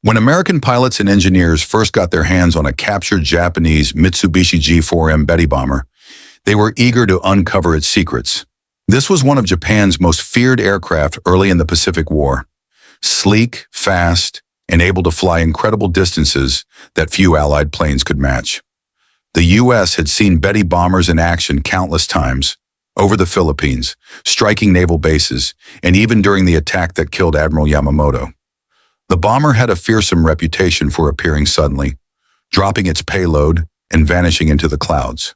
When American pilots and engineers first got their hands on a captured Japanese Mitsubishi G4M Betty bomber, they were eager to uncover its secrets. This was one of Japan's most feared aircraft early in the Pacific War. Sleek, fast, and able to fly incredible distances that few Allied planes could match. The U.S. had seen Betty bombers in action countless times, over the Philippines, striking naval bases, and even during the attack that killed Admiral Yamamoto. The bomber had a fearsome reputation for appearing suddenly, dropping its payload and vanishing into the clouds.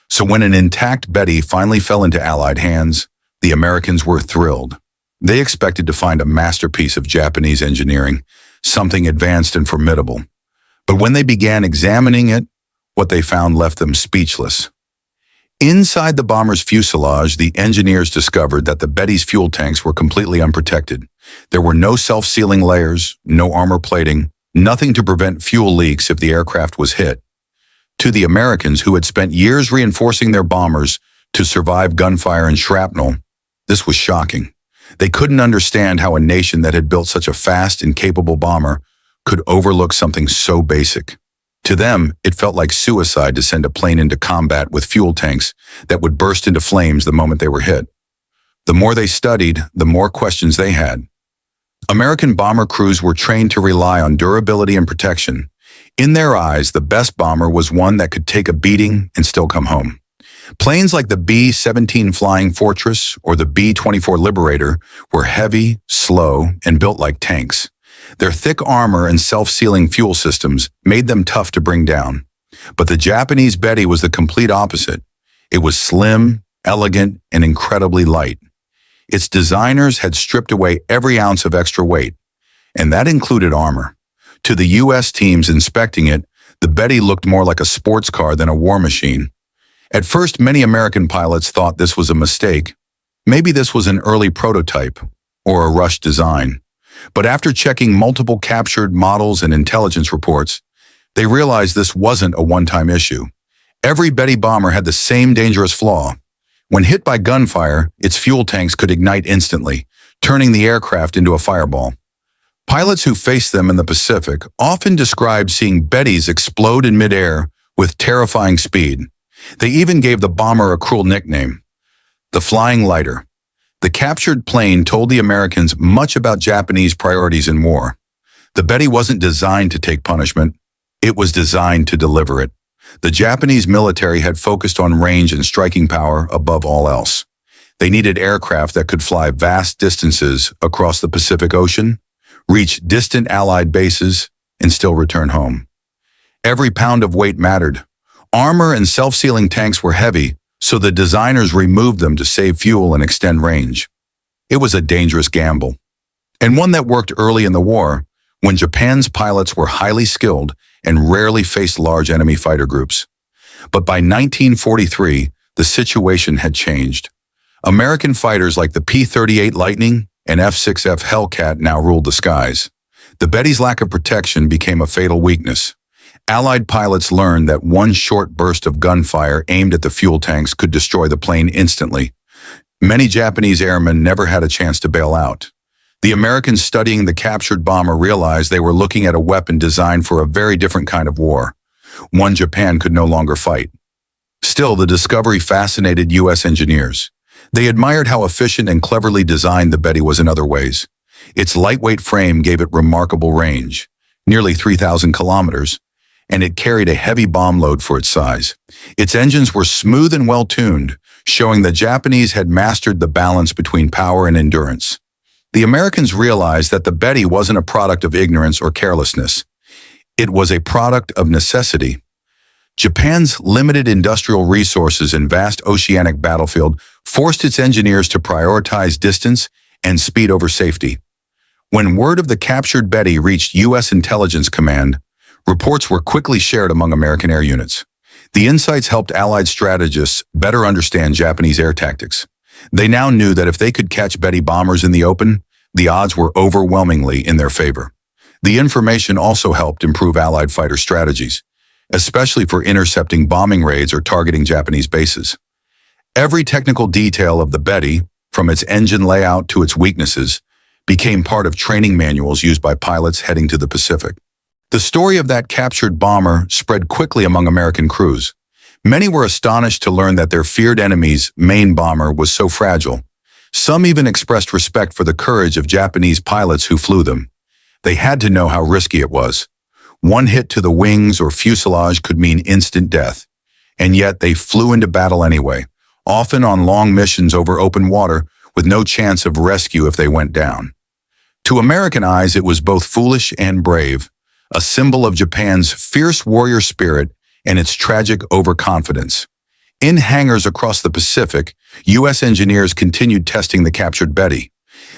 So when an intact Betty finally fell into Allied hands, the Americans were thrilled. They expected to find a masterpiece of Japanese engineering, something advanced and formidable. But when they began examining it, what they found left them speechless. Inside the bomber's fuselage, the engineers discovered that the Betty's fuel tanks were completely unprotected. There were no self-sealing layers, no armor plating, nothing to prevent fuel leaks if the aircraft was hit. To the Americans, who had spent years reinforcing their bombers to survive gunfire and shrapnel, this was shocking. They couldn't understand how a nation that had built such a fast and capable bomber could overlook something so basic. To them, it felt like suicide to send a plane into combat with fuel tanks that would burst into flames the moment they were hit. The more they studied, the more questions they had. American bomber crews were trained to rely on durability and protection. In their eyes, the best bomber was one that could take a beating and still come home. Planes like the B-17 Flying Fortress or the B-24 Liberator were heavy, slow, and built like tanks. Their thick armor and self-sealing fuel systems made them tough to bring down. But the Japanese Betty was the complete opposite. It was slim, elegant, and incredibly light. Its designers had stripped away every ounce of extra weight, and that included armor. To the U.S. teams inspecting it, the Betty looked more like a sports car than a war machine. At first, many American pilots thought this was a mistake. Maybe this was an early prototype or a rushed design. But after checking multiple captured models and intelligence reports, they realized this wasn't a one-time issue. Every Betty bomber had the same dangerous flaw. When hit by gunfire, its fuel tanks could ignite instantly, turning the aircraft into a fireball. Pilots who faced them in the Pacific often described seeing Bettys explode in midair with terrifying speed. They even gave the bomber a cruel nickname, the Flying Lighter. The captured plane told the Americans much about Japanese priorities in war. The Betty wasn't designed to take punishment. It was designed to deliver it. The Japanese military had focused on range and striking power above all else. They needed aircraft that could fly vast distances across the Pacific Ocean, reach distant Allied bases, and still return home. Every pound of weight mattered. Armor and self-sealing tanks were heavy, so the designers removed them to save fuel and extend range. It was a dangerous gamble, and one that worked early in the war, when Japan's pilots were highly skilled and rarely faced large enemy fighter groups. But by 1943, the situation had changed. American fighters like the P-38 Lightning and F-6F Hellcat now ruled the skies. The Betty's lack of protection became a fatal weakness. Allied pilots learned that one short burst of gunfire aimed at the fuel tanks could destroy the plane instantly. Many Japanese airmen never had a chance to bail out. The Americans studying the captured bomber realized they were looking at a weapon designed for a very different kind of war, one Japan could no longer fight. Still, the discovery fascinated U.S. engineers. They admired how efficient and cleverly designed the Betty was in other ways. Its lightweight frame gave it remarkable range, nearly 3,000 kilometers, and it carried a heavy bomb load for its size. Its engines were smooth and well-tuned, showing the Japanese had mastered the balance between power and endurance. The Americans realized that the Betty wasn't a product of ignorance or carelessness. It was a product of necessity. Japan's limited industrial resources and vast oceanic battlefield forced its engineers to prioritize distance and speed over safety. When word of the captured Betty reached U.S. Intelligence Command, reports were quickly shared among American air units. The insights helped Allied strategists better understand Japanese air tactics. They now knew that if they could catch Betty bombers in the open, the odds were overwhelmingly in their favor. The information also helped improve Allied fighter strategies, especially for intercepting bombing raids or targeting Japanese bases. Every technical detail of the Betty, from its engine layout to its weaknesses, became part of training manuals used by pilots heading to the Pacific. The story of that captured bomber spread quickly among American crews. Many were astonished to learn that their feared enemy's main bomber was so fragile. Some even expressed respect for the courage of Japanese pilots who flew them. They had to know how risky it was. One hit to the wings or fuselage could mean instant death. And yet they flew into battle anyway, often on long missions over open water with no chance of rescue if they went down. To American eyes, it was both foolish and brave, a symbol of Japan's fierce warrior spirit and its tragic overconfidence. In hangars across the Pacific, U.S. engineers continued testing the captured Betty.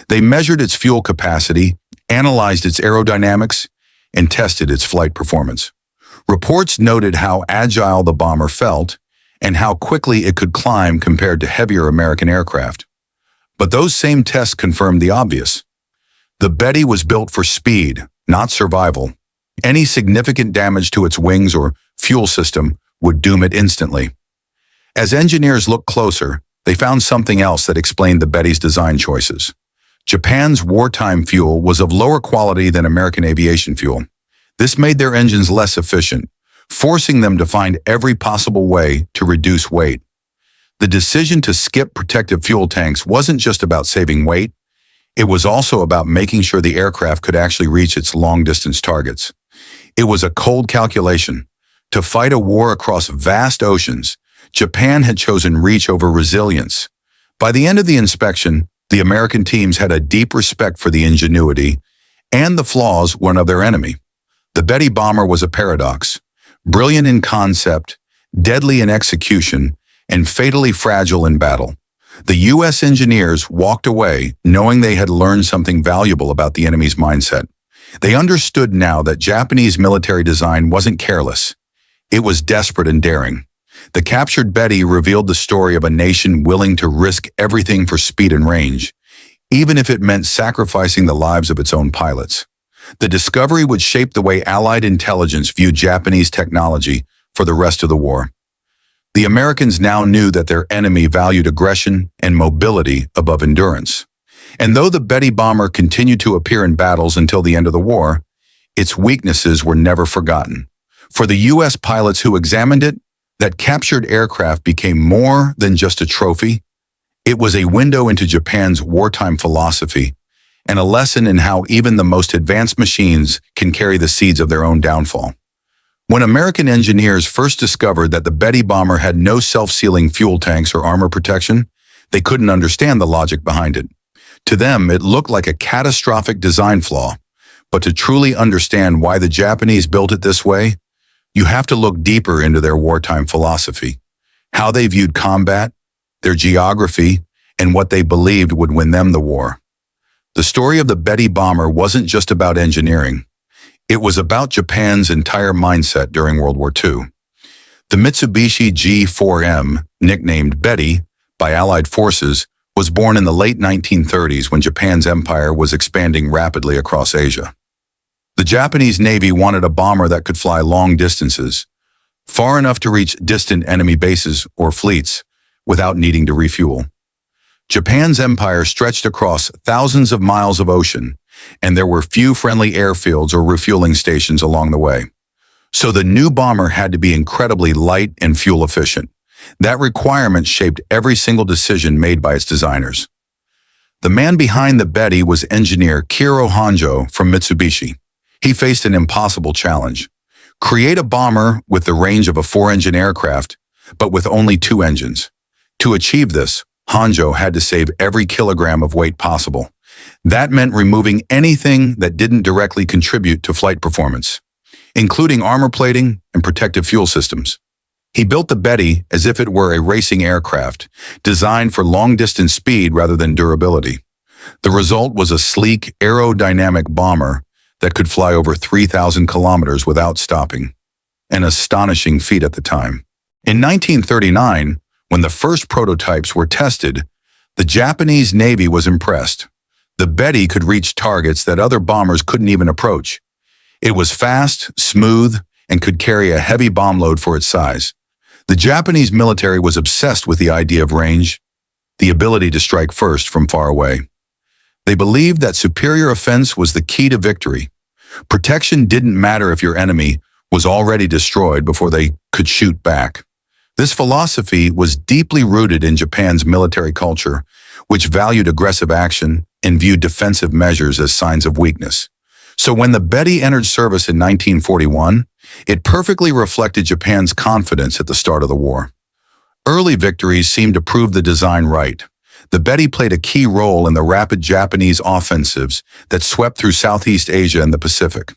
They measured its fuel capacity, analyzed its aerodynamics, and tested its flight performance. Reports noted how agile the bomber felt and how quickly it could climb compared to heavier American aircraft. But those same tests confirmed the obvious. The Betty was built for speed, not survival. Any significant damage to its wings or fuel system would doom it instantly. As engineers looked closer, they found something else that explained the Betty's design choices. Japan's wartime fuel was of lower quality than American aviation fuel. This made their engines less efficient, forcing them to find every possible way to reduce weight. The decision to skip protective fuel tanks wasn't just about saving weight, it was also about making sure the aircraft could actually reach its long-distance targets. It was a cold calculation. To fight a war across vast oceans, Japan had chosen reach over resilience. By the end of the inspection, the American teams had a deep respect for the ingenuity and the flaws one of their enemy. The Betty bomber was a paradox, brilliant in concept, deadly in execution, and fatally fragile in battle. The U.S. engineers walked away knowing they had learned something valuable about the enemy's mindset. They understood now that Japanese military design wasn't careless. It was desperate and daring. The captured Betty revealed the story of a nation willing to risk everything for speed and range, even if it meant sacrificing the lives of its own pilots. The discovery would shape the way Allied intelligence viewed Japanese technology for the rest of the war. The Americans now knew that their enemy valued aggression and mobility above endurance. And though the Betty bomber continued to appear in battles until the end of the war, its weaknesses were never forgotten. For the U.S. pilots who examined it, that captured aircraft became more than just a trophy. It was a window into Japan's wartime philosophy and a lesson in how even the most advanced machines can carry the seeds of their own downfall. When American engineers first discovered that the Betty bomber had no self-sealing fuel tanks or armor protection, they couldn't understand the logic behind it. To them, it looked like a catastrophic design flaw. But to truly understand why the Japanese built it this way, you have to look deeper into their wartime philosophy, how they viewed combat, their geography, and what they believed would win them the war. The story of the Betty bomber wasn't just about engineering. It was about Japan's entire mindset during World War II. The Mitsubishi G4M, nicknamed Betty by Allied forces, was born in the late 1930s when Japan's empire was expanding rapidly across Asia. The Japanese Navy wanted a bomber that could fly long distances, far enough to reach distant enemy bases or fleets without needing to refuel. Japan's empire stretched across thousands of miles of ocean, and there were few friendly airfields or refueling stations along the way. So the new bomber had to be incredibly light and fuel efficient. That requirement shaped every single decision made by its designers. The man behind the Betty was engineer Kiro Honjo from Mitsubishi. He faced an impossible challenge. Create a bomber with the range of a 4-engine aircraft, but with only 2 engines. To achieve this, Honjo had to save every kilogram of weight possible. That meant removing anything that didn't directly contribute to flight performance, including armor plating and protective fuel systems. He built the Betty as if it were a racing aircraft, designed for long-distance speed rather than durability. The result was a sleek, aerodynamic bomber that could fly over 3,000 kilometers without stopping, an astonishing feat at the time. In 1939, when the first prototypes were tested, the Japanese Navy was impressed. The Betty could reach targets that other bombers couldn't even approach. It was fast, smooth, and could carry a heavy bomb load for its size. The Japanese military was obsessed with the idea of range, the ability to strike first from far away. They believed that superior offense was the key to victory. Protection didn't matter if your enemy was already destroyed before they could shoot back. This philosophy was deeply rooted in Japan's military culture, which valued aggressive action and viewed defensive measures as signs of weakness. So when the Betty entered service in 1941, it perfectly reflected Japan's confidence at the start of the war. Early victories seemed to prove the design right. The Betty played a key role in the rapid Japanese offensives that swept through Southeast Asia and the Pacific.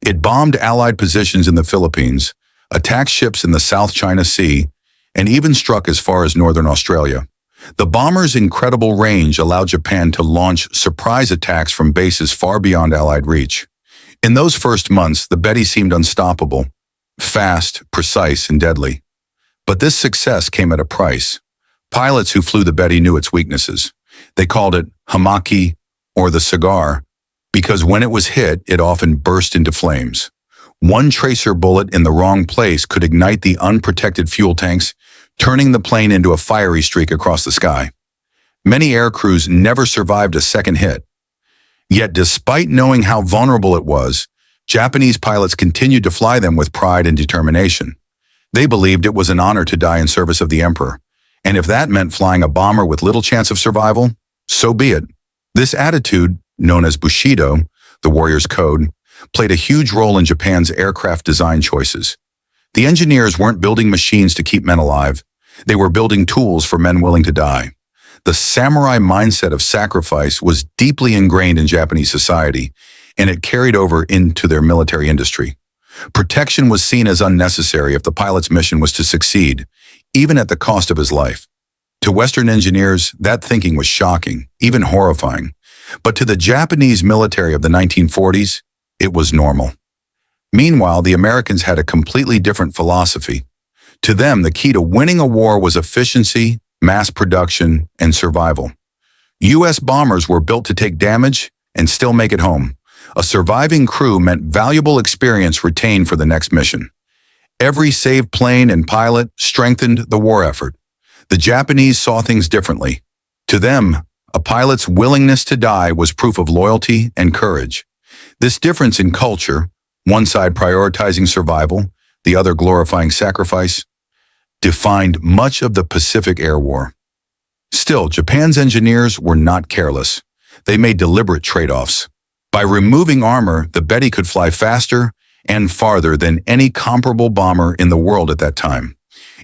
It bombed Allied positions in the Philippines, attacked ships in the South China Sea, and even struck as far as northern Australia. The bomber's incredible range allowed Japan to launch surprise attacks from bases far beyond Allied reach. In those first months, the Betty seemed unstoppable, fast, precise, and deadly. But this success came at a price. Pilots who flew the Betty knew its weaknesses. They called it hamaki, or the cigar, because when it was hit, it often burst into flames. One tracer bullet in the wrong place could ignite the unprotected fuel tanks, turning the plane into a fiery streak across the sky. Many air crews never survived a second hit. Yet despite knowing how vulnerable it was, Japanese pilots continued to fly them with pride and determination. They believed it was an honor to die in service of the emperor, and if that meant flying a bomber with little chance of survival, so be it. This attitude, known as Bushido, the warrior's code, played a huge role in Japan's aircraft design choices. The engineers weren't building machines to keep men alive. They were building tools for men willing to die. The samurai mindset of sacrifice was deeply ingrained in Japanese society, and it carried over into their military industry. Protection was seen as unnecessary if the pilot's mission was to succeed, even at the cost of his life. To Western engineers, that thinking was shocking, even horrifying. But to the Japanese military of the 1940s, it was normal. Meanwhile, the Americans had a completely different philosophy. To them, the key to winning a war was efficiency, mass production, and survival. U.S. bombers were built to take damage and still make it home. A surviving crew meant valuable experience retained for the next mission. Every saved plane and pilot strengthened the war effort. The Japanese saw things differently. To them, a pilot's willingness to die was proof of loyalty and courage. This difference in culture, one side prioritizing survival, the other glorifying sacrifice, defined much of the Pacific Air War. Still, Japan's engineers were not careless. They made deliberate trade-offs. By removing armor, the Betty could fly faster and farther than any comparable bomber in the world at that time.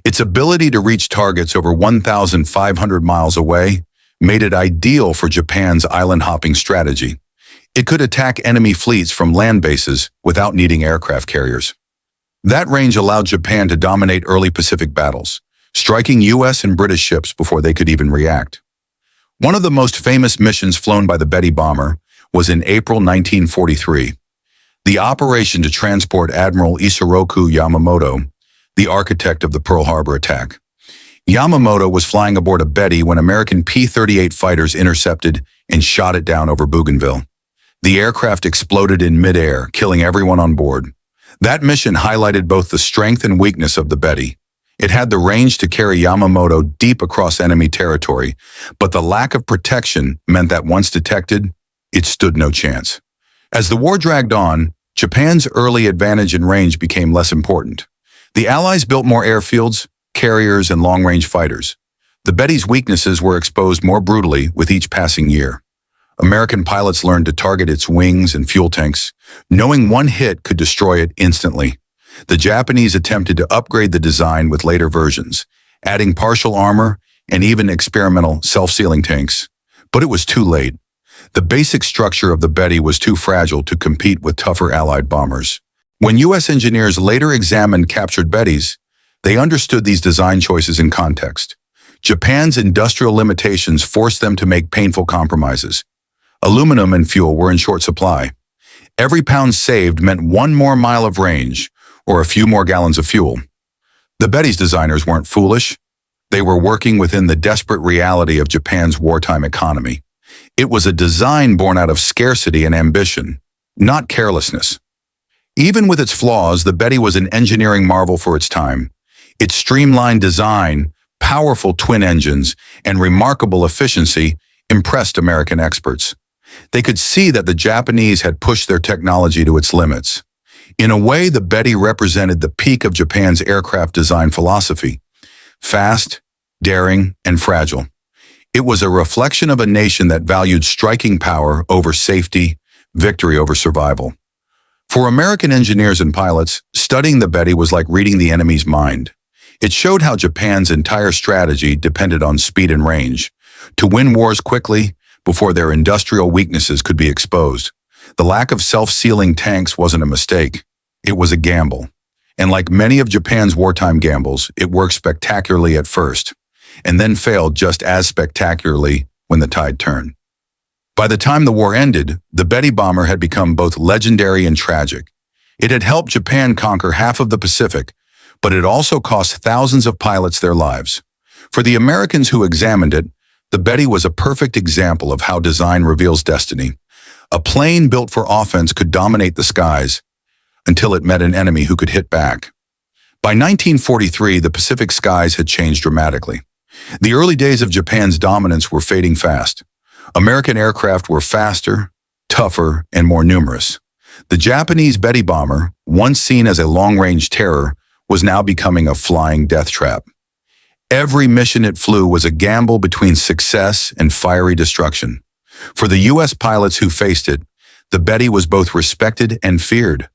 Its ability to reach targets over 1,500 miles away made it ideal for Japan's island-hopping strategy. It could attack enemy fleets from land bases without needing aircraft carriers. That range allowed Japan to dominate early Pacific battles, striking U.S. and British ships before they could even react. One of the most famous missions flown by the Betty bomber was in April 1943, the operation to transport Admiral Isoroku Yamamoto, the architect of the Pearl Harbor attack. Yamamoto was flying aboard a Betty when American P-38 fighters intercepted and shot it down over Bougainville. The aircraft exploded in midair, killing everyone on board. That mission highlighted both the strength and weakness of the Betty. It had the range to carry Yamamoto deep across enemy territory, but the lack of protection meant that once detected, it stood no chance. As the war dragged on, Japan's early advantage in range became less important. The Allies built more airfields, carriers, and long-range fighters. The Betty's weaknesses were exposed more brutally with each passing year. American pilots learned to target its wings and fuel tanks, knowing one hit could destroy it instantly. The Japanese attempted to upgrade the design with later versions, adding partial armor and even experimental self-sealing tanks. But it was too late. The basic structure of the Betty was too fragile to compete with tougher Allied bombers. When U.S. engineers later examined captured Bettys, they understood these design choices in context. Japan's industrial limitations forced them to make painful compromises. Aluminum and fuel were in short supply. Every pound saved meant one more mile of range, or a few more gallons of fuel. The Betty's designers weren't foolish. They were working within the desperate reality of Japan's wartime economy. It was a design born out of scarcity and ambition, not carelessness. Even with its flaws, the Betty was an engineering marvel for its time. Its streamlined design, powerful twin engines, and remarkable efficiency impressed American experts. They could see that the Japanese had pushed their technology to its limits. In a way, the Betty represented the peak of Japan's aircraft design philosophy: fast, daring, and fragile. It was a reflection of a nation that valued striking power over safety, victory over survival. For American engineers and pilots, studying the Betty was like reading the enemy's mind. It showed how Japan's entire strategy depended on speed and range, to win wars quickly before their industrial weaknesses could be exposed. The lack of self-sealing tanks wasn't a mistake. It was a gamble. And like many of Japan's wartime gambles, it worked spectacularly at first, and then failed just as spectacularly when the tide turned. By the time the war ended, the Betty bomber had become both legendary and tragic. It had helped Japan conquer half of the Pacific, but it also cost thousands of pilots their lives. For the Americans who examined it, the Betty was a perfect example of how design reveals destiny. A plane built for offense could dominate the skies until it met an enemy who could hit back. By 1943, the Pacific skies had changed dramatically. The early days of Japan's dominance were fading fast. American aircraft were faster, tougher, and more numerous. The Japanese Betty bomber, once seen as a long-range terror, was now becoming a flying death trap. Every mission it flew was a gamble between success and fiery destruction. For the U.S. pilots who faced it, the Betty was both respected and feared.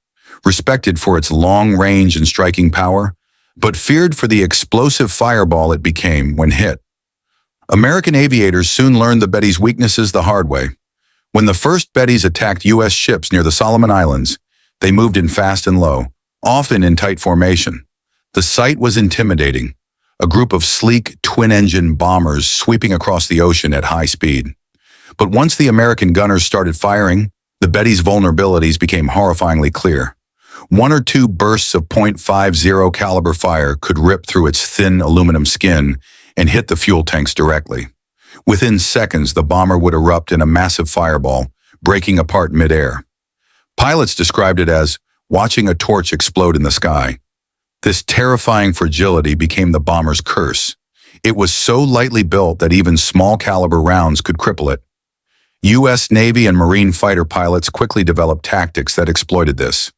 Respected for its long range and striking power, but feared for the explosive fireball it became when hit. American aviators soon learned the Betty's weaknesses the hard way. When the first Bettys attacked U.S. ships near the Solomon Islands, they moved in fast and low, often in tight formation. The sight was intimidating, a group of sleek, twin-engine bombers sweeping across the ocean at high speed. But once the American gunners started firing, the Betty's vulnerabilities became horrifyingly clear. One or two bursts of .50 caliber fire could rip through its thin aluminum skin and hit the fuel tanks directly. Within seconds, the bomber would erupt in a massive fireball, breaking apart midair. Pilots described it as watching a torch explode in the sky. This terrifying fragility became the bomber's curse. It was so lightly built that even small caliber rounds could cripple it. U.S. Navy and Marine fighter pilots quickly developed tactics that exploited this.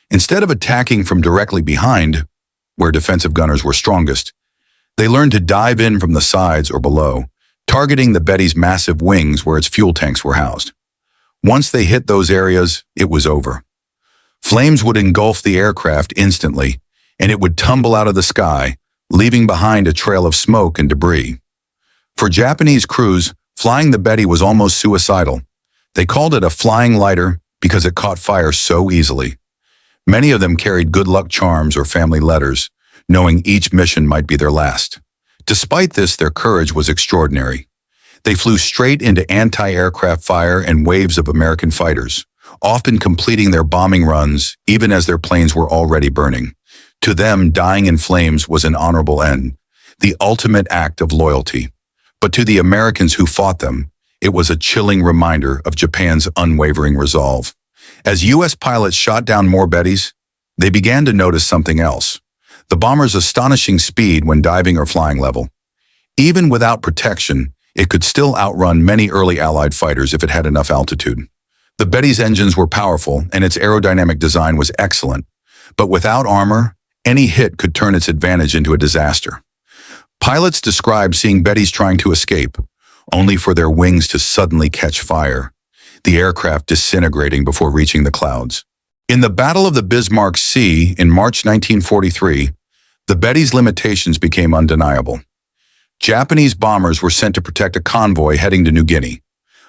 Instead of attacking from directly behind, where defensive gunners were strongest, they learned to dive in from the sides or below, targeting the Betty's massive wings where its fuel tanks were housed. Once they hit those areas, it was over. Flames would engulf the aircraft instantly, and it would tumble out of the sky, leaving behind a trail of smoke and debris. For Japanese crews, flying the Betty was almost suicidal. They called it a flying lighter because it caught fire so easily. Many of them carried good luck charms or family letters, knowing each mission might be their last. Despite this, their courage was extraordinary. They flew straight into anti-aircraft fire and waves of American fighters, often completing their bombing runs even as their planes were already burning. To them, dying in flames was an honorable end, the ultimate act of loyalty. But to the Americans who fought them, it was a chilling reminder of Japan's unwavering resolve. As U.S. pilots shot down more Bettys, they began to notice something else: the bomber's astonishing speed when diving or flying level. Even without protection, it could still outrun many early Allied fighters if it had enough altitude. The Betty's engines were powerful and its aerodynamic design was excellent, but without armor, any hit could turn its advantage into a disaster. Pilots described seeing Bettys trying to escape, only for their wings to suddenly catch fire, the aircraft disintegrating before reaching the clouds. In the Battle of the Bismarck Sea in March 1943, the Betty's limitations became undeniable. Japanese bombers were sent to protect a convoy heading to New Guinea.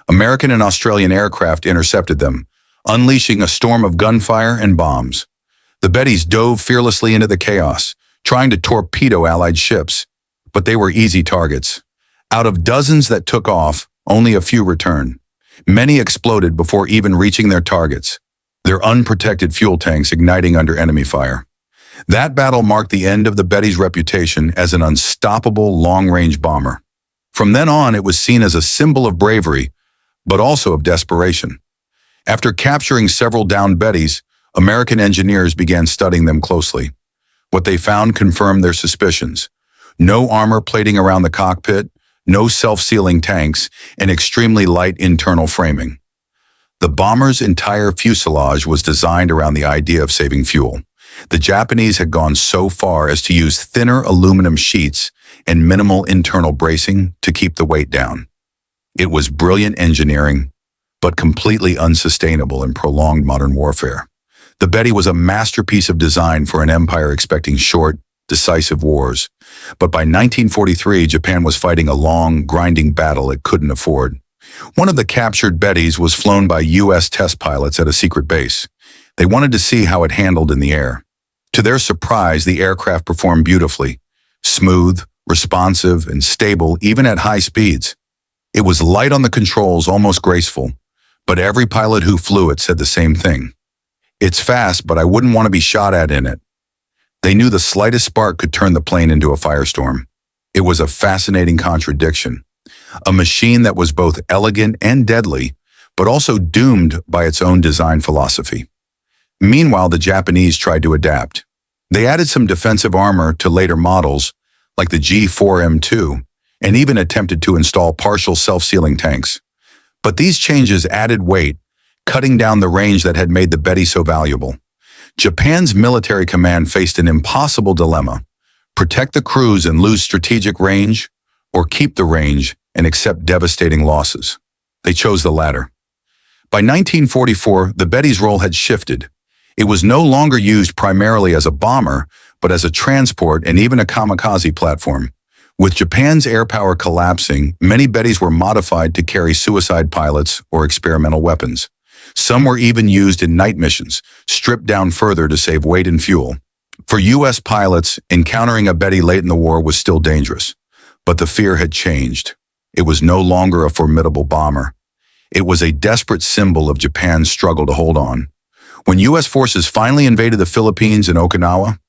American and Australian aircraft intercepted them, unleashing a storm of gunfire and bombs. The Bettys dove fearlessly into the chaos, trying to torpedo Allied ships, but they were easy targets. Out of dozens that took off, only a few returned. Many exploded before even reaching their targets, their unprotected fuel tanks igniting under enemy fire. That battle marked the end of the Betty's reputation as an unstoppable long-range bomber. From then on, it was seen as a symbol of bravery, but also of desperation. After capturing several downed Bettys, American engineers began studying them closely. What they found confirmed their suspicions: no armor plating around the cockpit, no self-sealing tanks, and extremely light internal framing. The bomber's entire fuselage was designed around the idea of saving fuel. The Japanese had gone so far as to use thinner aluminum sheets and minimal internal bracing to keep the weight down. It was brilliant engineering, but completely unsustainable in prolonged modern warfare. The Betty was a masterpiece of design for an empire expecting short, decisive wars. But by 1943, Japan was fighting a long, grinding battle it couldn't afford. One of the captured Bettys was flown by U.S. test pilots at a secret base. They wanted to see how it handled in the air. To their surprise, the aircraft performed beautifully, smooth, responsive, and stable even at high speeds. It was light on the controls, almost graceful, but every pilot who flew it said the same thing. It's fast, but I wouldn't want to be shot at in it. They knew the slightest spark could turn the plane into a firestorm. It was a fascinating contradiction. A machine that was both elegant and deadly, but also doomed by its own design philosophy. Meanwhile, the Japanese tried to adapt. They added some defensive armor to later models, like the G4M2, and even attempted to install partial self-sealing tanks. But these changes added weight, cutting down the range that had made the Betty so valuable. Japan's military command faced an impossible dilemma: protect the crews and lose strategic range, or keep the range and accept devastating losses. They chose the latter. By 1944, the Betty's role had shifted. It was no longer used primarily as a bomber, but as a transport and even a kamikaze platform. With Japan's air power collapsing, many Bettys were modified to carry suicide pilots or experimental weapons. Some were even used in night missions, stripped down further to save weight and fuel. For U.S. pilots, encountering a Betty late in the war was still dangerous. But the fear had changed. It was no longer a formidable bomber. It was a desperate symbol of Japan's struggle to hold on. When U.S. forces finally invaded the Philippines and Okinawa,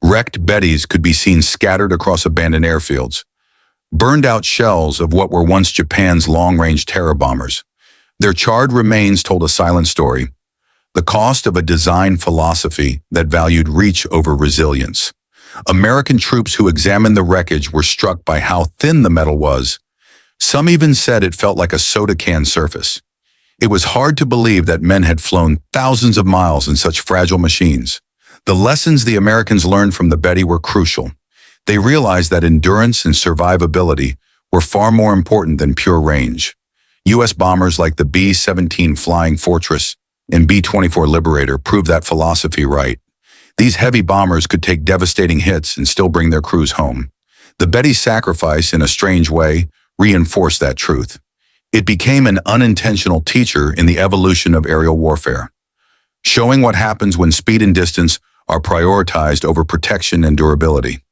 wrecked Bettys could be seen scattered across abandoned airfields, burned out shells of what were once Japan's long-range terror bombers. Their charred remains told a silent story, the cost of a design philosophy that valued reach over resilience. American troops who examined the wreckage were struck by how thin the metal was. Some even said it felt like a soda can surface. It was hard to believe that men had flown thousands of miles in such fragile machines. The lessons the Americans learned from the Betty were crucial. They realized that endurance and survivability were far more important than pure range. U.S. bombers like the B-17 Flying Fortress and B-24 Liberator proved that philosophy right. These heavy bombers could take devastating hits and still bring their crews home. The Betty's sacrifice, in a strange way, reinforced that truth. It became an unintentional teacher in the evolution of aerial warfare, showing what happens when speed and distance are prioritized over protection and durability.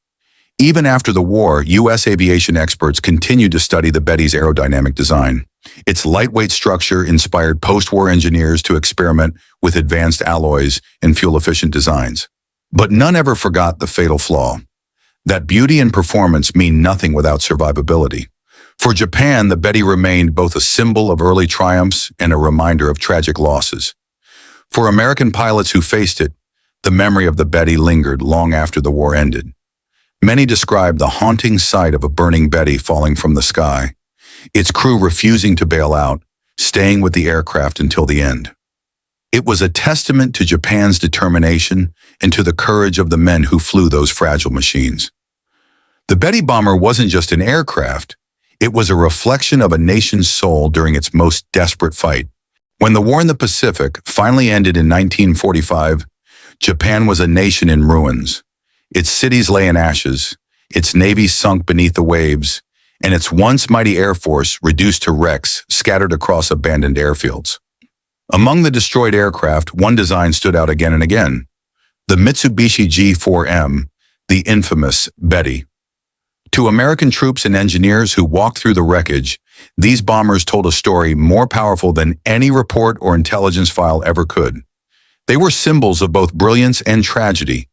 Even after the war, U.S. aviation experts continued to study the Betty's aerodynamic design. Its lightweight structure inspired post-war engineers to experiment with advanced alloys and fuel-efficient designs. But none ever forgot the fatal flaw: that beauty and performance mean nothing without survivability. For Japan, the Betty remained both a symbol of early triumphs and a reminder of tragic losses. For American pilots who faced it, the memory of the Betty lingered long after the war ended. Many described the haunting sight of a burning Betty falling from the sky, its crew refusing to bail out, staying with the aircraft until the end. It was a testament to Japan's determination and to the courage of the men who flew those fragile machines. The Betty bomber wasn't just an aircraft, it was a reflection of a nation's soul during its most desperate fight. When the war in the Pacific finally ended in 1945, Japan was a nation in ruins. Its cities lay in ashes, its navy sunk beneath the waves, and its once mighty air force reduced to wrecks scattered across abandoned airfields. Among the destroyed aircraft, one design stood out again and again: the Mitsubishi G4M, the infamous Betty. To American troops and engineers who walked through the wreckage, these bombers told a story more powerful than any report or intelligence file ever could. They were symbols of both brilliance and tragedy,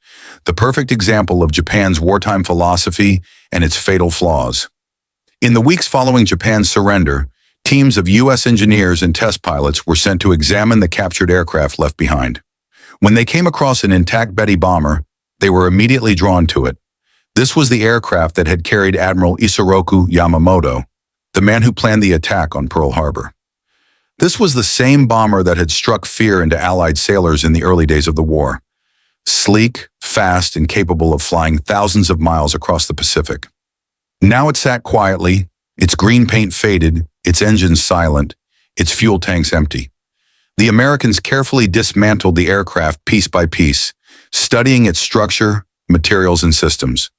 the perfect example of Japan's wartime philosophy and its fatal flaws. In the weeks following Japan's surrender, teams of U.S. engineers and test pilots were sent to examine the captured aircraft left behind. When they came across an intact Betty bomber, they were immediately drawn to it. This was the aircraft that had carried Admiral Isoroku Yamamoto, the man who planned the attack on Pearl Harbor. This was the same bomber that had struck fear into Allied sailors in the early days of the war. Sleek, fast, and capable of flying thousands of miles across the Pacific. Now it sat quietly, its green paint faded, its engines silent, its fuel tanks empty. The Americans carefully dismantled the aircraft piece by piece, studying its structure, materials, and systems.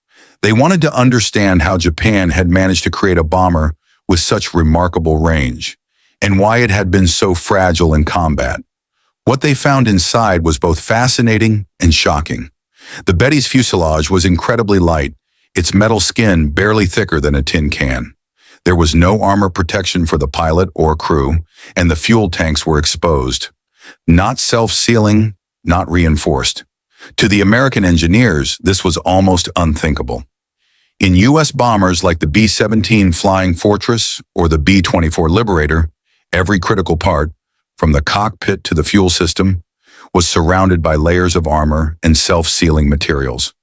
They wanted to understand how Japan had managed to create a bomber with such remarkable range, and why it had been so fragile in combat. What they found inside was both fascinating and shocking. The Betty's fuselage was incredibly light, its metal skin barely thicker than a tin can. There was no armor protection for the pilot or crew, and the fuel tanks were exposed. Not self-sealing, not reinforced. To the American engineers, this was almost unthinkable. In U.S. bombers like the B-17 Flying Fortress or the B-24 Liberator, every critical part, from the cockpit to the fuel system, was surrounded by layers of armor and self-sealing materials.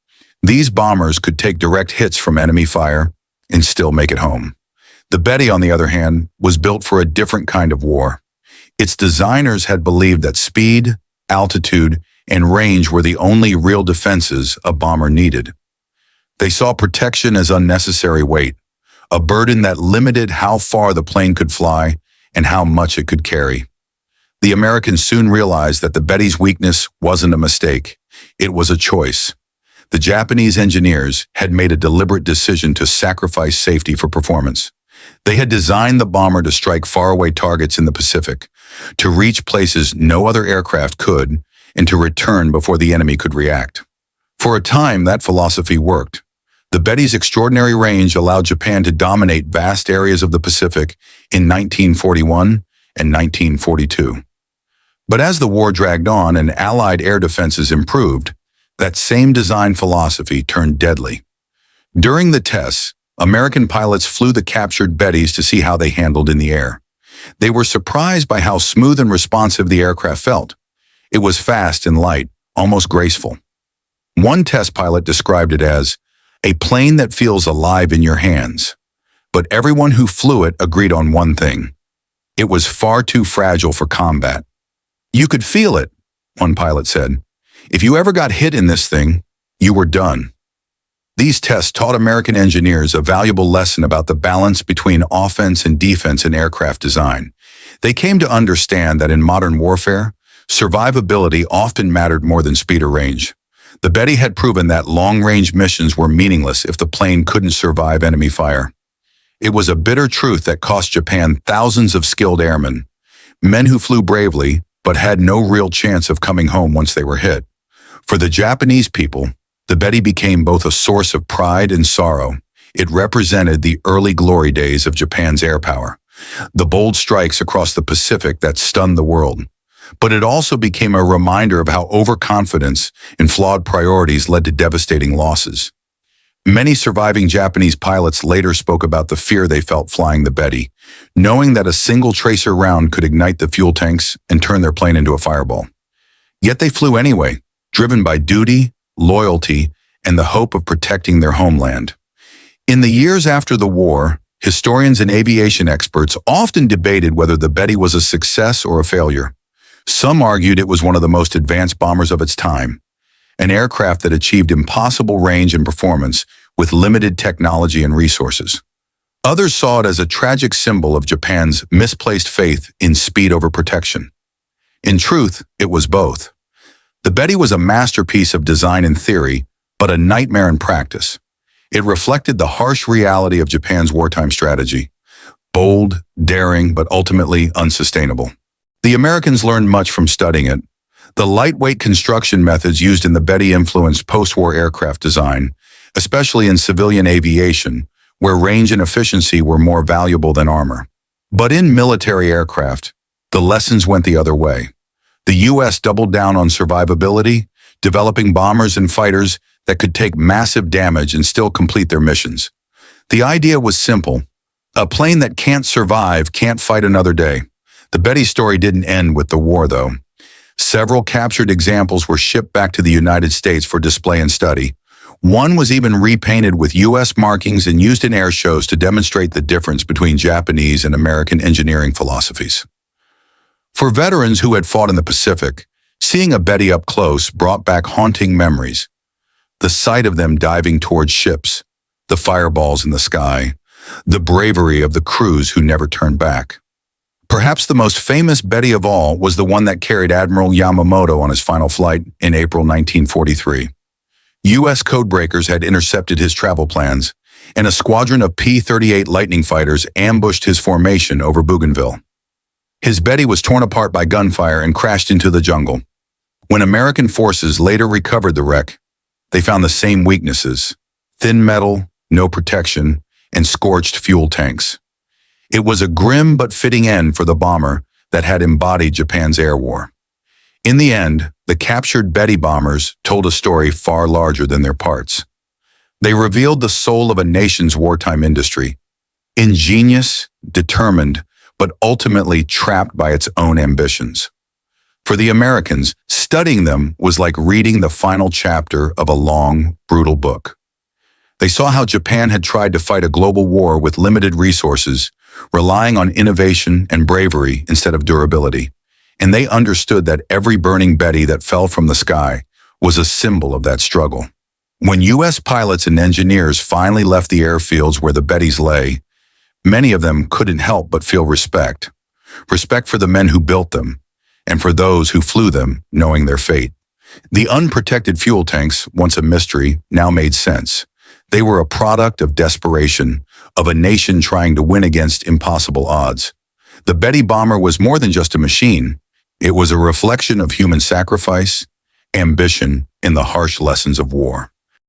These bombers could take direct hits from enemy fire and still make it home. The Betty, on the other hand, was built for a different kind of war. Its designers had believed that speed, altitude, and range were the only real defenses a bomber needed. They saw protection as unnecessary weight, a burden that limited how far the plane could fly and how much it could carry. The Americans soon realized that the Betty's weakness wasn't a mistake. It was a choice. The Japanese engineers had made a deliberate decision to sacrifice safety for performance. They had designed the bomber to strike faraway targets in the Pacific, to reach places no other aircraft could, and to return before the enemy could react. For a time, that philosophy worked. The Betty's extraordinary range allowed Japan to dominate vast areas of the Pacific in 1941 and 1942. But as the war dragged on and Allied air defenses improved, that same design philosophy turned deadly. During the tests, American pilots flew the captured Bettys to see how they handled in the air. They were surprised by how smooth and responsive the aircraft felt. It was fast and light, almost graceful. One test pilot described it as a plane that feels alive in your hands. But everyone who flew it agreed on one thing. It was far too fragile for combat. You could feel it, one pilot said. If you ever got hit in this thing, you were done. These tests taught American engineers a valuable lesson about the balance between offense and defense in aircraft design. They came to understand that in modern warfare, survivability often mattered more than speed or range. The Betty had proven that long-range missions were meaningless if the plane couldn't survive enemy fire. It was a bitter truth that cost Japan thousands of skilled airmen, men who flew bravely but had no real chance of coming home once they were hit. For the Japanese people, the Betty became both a source of pride and sorrow. It represented the early glory days of Japan's air power, the bold strikes across the Pacific that stunned the world. But it also became a reminder of how overconfidence and flawed priorities led to devastating losses. Many surviving Japanese pilots later spoke about the fear they felt flying the Betty, knowing that a single tracer round could ignite the fuel tanks and turn their plane into a fireball. Yet they flew anyway, driven by duty, loyalty, and the hope of protecting their homeland. In the years after the war, historians and aviation experts often debated whether the Betty was a success or a failure. Some argued it was one of the most advanced bombers of its time, an aircraft that achieved impossible range and performance with limited technology and resources. Others saw it as a tragic symbol of Japan's misplaced faith in speed over protection. In truth, it was both. The Betty was a masterpiece of design in theory, but a nightmare in practice. It reflected the harsh reality of Japan's wartime strategy: bold, daring, but ultimately unsustainable. The Americans learned much from studying it. The lightweight construction methods used in the Betty influenced post-war aircraft design, especially in civilian aviation, where range and efficiency were more valuable than armor. But in military aircraft, the lessons went the other way. The U.S. doubled down on survivability, developing bombers and fighters that could take massive damage and still complete their missions. The idea was simple. A plane that can't survive can't fight another day. The Betty story didn't end with the war, though. Several captured examples were shipped back to the United States for display and study. One was even repainted with U.S. markings and used in air shows to demonstrate the difference between Japanese and American engineering philosophies. For veterans who had fought in the Pacific, seeing a Betty up close brought back haunting memories. The sight of them diving towards ships, the fireballs in the sky, the bravery of the crews who never turned back. Perhaps the most famous Betty of all was the one that carried Admiral Yamamoto on his final flight in April 1943. U.S. codebreakers had intercepted his travel plans, and a squadron of P-38 Lightning fighters ambushed his formation over Bougainville. His Betty was torn apart by gunfire and crashed into the jungle. When American forces later recovered the wreck, they found the same weaknesses: thin metal, no protection, and scorched fuel tanks. It was a grim but fitting end for the bomber that had embodied Japan's air war. In the end, the captured Betty bombers told a story far larger than their parts. They revealed the soul of a nation's wartime industry, ingenious, determined, but ultimately trapped by its own ambitions. For the Americans, studying them was like reading the final chapter of a long, brutal book. They saw how Japan had tried to fight a global war with limited resources, relying on innovation and bravery instead of durability. And they understood that every burning Betty that fell from the sky was a symbol of that struggle. When U.S. pilots and engineers finally left the airfields where the Bettys lay, many of them couldn't help but feel respect. Respect for the men who built them, and for those who flew them, knowing their fate. The unprotected fuel tanks, once a mystery, now made sense. They were a product of desperation, of a nation trying to win against impossible odds. The Betty bomber was more than just a machine. It was a reflection of human sacrifice, ambition, and the harsh lessons of war.